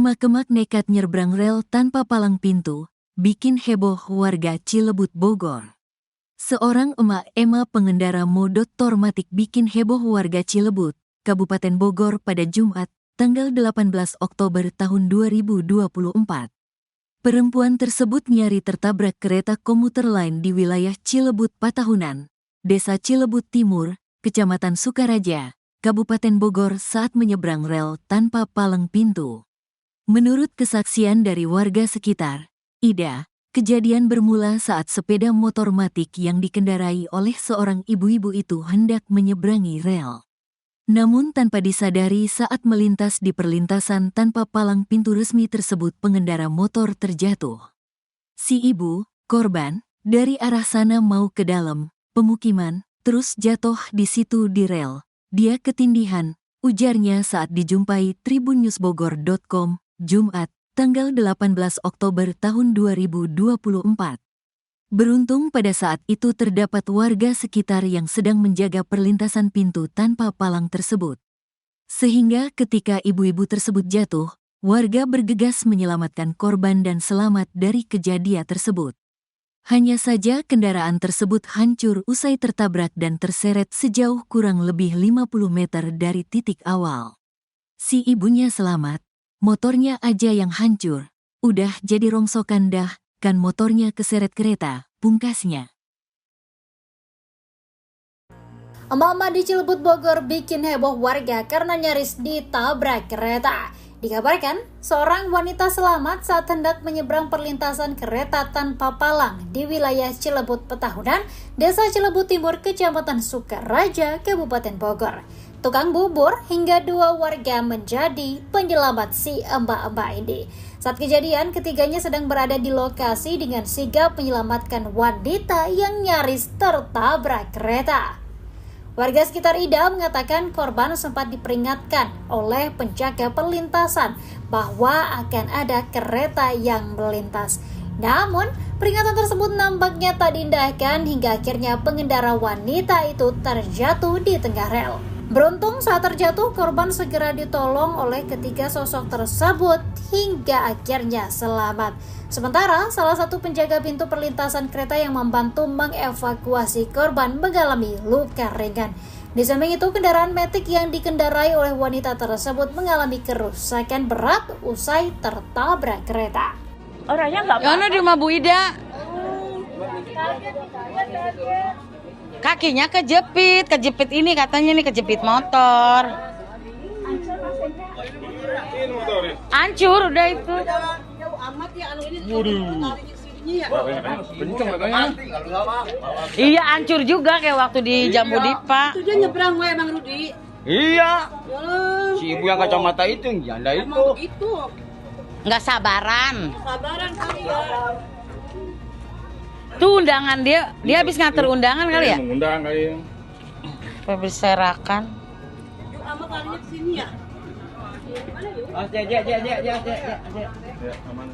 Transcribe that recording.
Kemak-kemak nekat nyebrang rel tanpa palang pintu, bikin heboh warga Cilebut, Bogor. Seorang emak pengendara motor matik bikin heboh warga Cilebut, Kabupaten Bogor pada Jumat, tanggal 18 Oktober tahun 2024. Perempuan tersebut nyari tertabrak kereta komuter lain di wilayah Cilebut Patahunan, Desa Cilebut Timur, Kecamatan Sukaraja, Kabupaten Bogor saat menyeberang rel tanpa palang pintu. Menurut kesaksian dari warga sekitar, Ida, kejadian bermula saat sepeda motor matik yang dikendarai oleh seorang ibu-ibu itu hendak menyeberangi rel. Namun tanpa disadari saat melintas di perlintasan tanpa palang pintu resmi tersebut pengendara motor terjatuh. Si ibu, korban, dari arah sana mau ke dalam pemukiman, terus jatuh di situ di rel. Dia ketindihan, ujarnya saat dijumpai tribunnewsbogor.com, Jumat, tanggal 18 Oktober tahun 2024. Beruntung pada saat itu terdapat warga sekitar yang sedang menjaga perlintasan pintu tanpa palang tersebut. Sehingga ketika ibu-ibu tersebut jatuh, warga bergegas menyelamatkan korban dan selamat dari kejadian tersebut. Hanya saja kendaraan tersebut hancur usai tertabrak dan terseret sejauh kurang lebih 50 meter dari titik awal. Si ibunya selamat, motornya aja yang hancur, udah jadi rongsokan dah, kan motornya keseret kereta, pungkasnya. Emak-emak di Cilebut, Bogor bikin heboh warga karena nyaris ditabrak kereta. Dikabarkan, seorang wanita selamat saat hendak menyeberang perlintasan kereta tanpa palang di wilayah Cilebut Patahunan, Desa Cilebut Timur, Kecamatan Sukaraja, Kabupaten Bogor. Tukang bubur hingga 2 warga menjadi penyelamat si emak-emak ini. Saat kejadian, ketiganya sedang berada di lokasi dengan sigap menyelamatkan wanita yang nyaris tertabrak kereta. Warga sekitar Ida mengatakan korban sempat diperingatkan oleh penjaga perlintasan bahwa akan ada kereta yang melintas. Namun, peringatan tersebut nampaknya tak diindahkan hingga akhirnya pengendara wanita itu terjatuh di tengah rel. Beruntung saat terjatuh, korban segera ditolong oleh ketiga sosok tersebut hingga akhirnya selamat. Sementara, salah satu penjaga pintu perlintasan kereta yang membantu mengevakuasi korban mengalami luka ringan. Di samping itu, kendaraan metik yang dikendarai oleh wanita tersebut mengalami kerusakan berat usai tertabrak kereta. Orangnya nggak apa-apa. Di rumah Bu Ida. Kakinya kejepit ini katanya nih kejepit motor. Hancur udah itu. Iya hancur juga kayak waktu di Jambu Dipa. Itu dia nyebrang gue emang Rudi. Iya. Si ibu yang kacamata itu yang janda itu. Emang begitu. Nggak sabaran. Sabaran kali ya. Tuh undangan dia habis ngatur undangan kali ya? Mengundang kali ya. Berserakan. Yuk ama kalinya kesini ya. Ya, aman.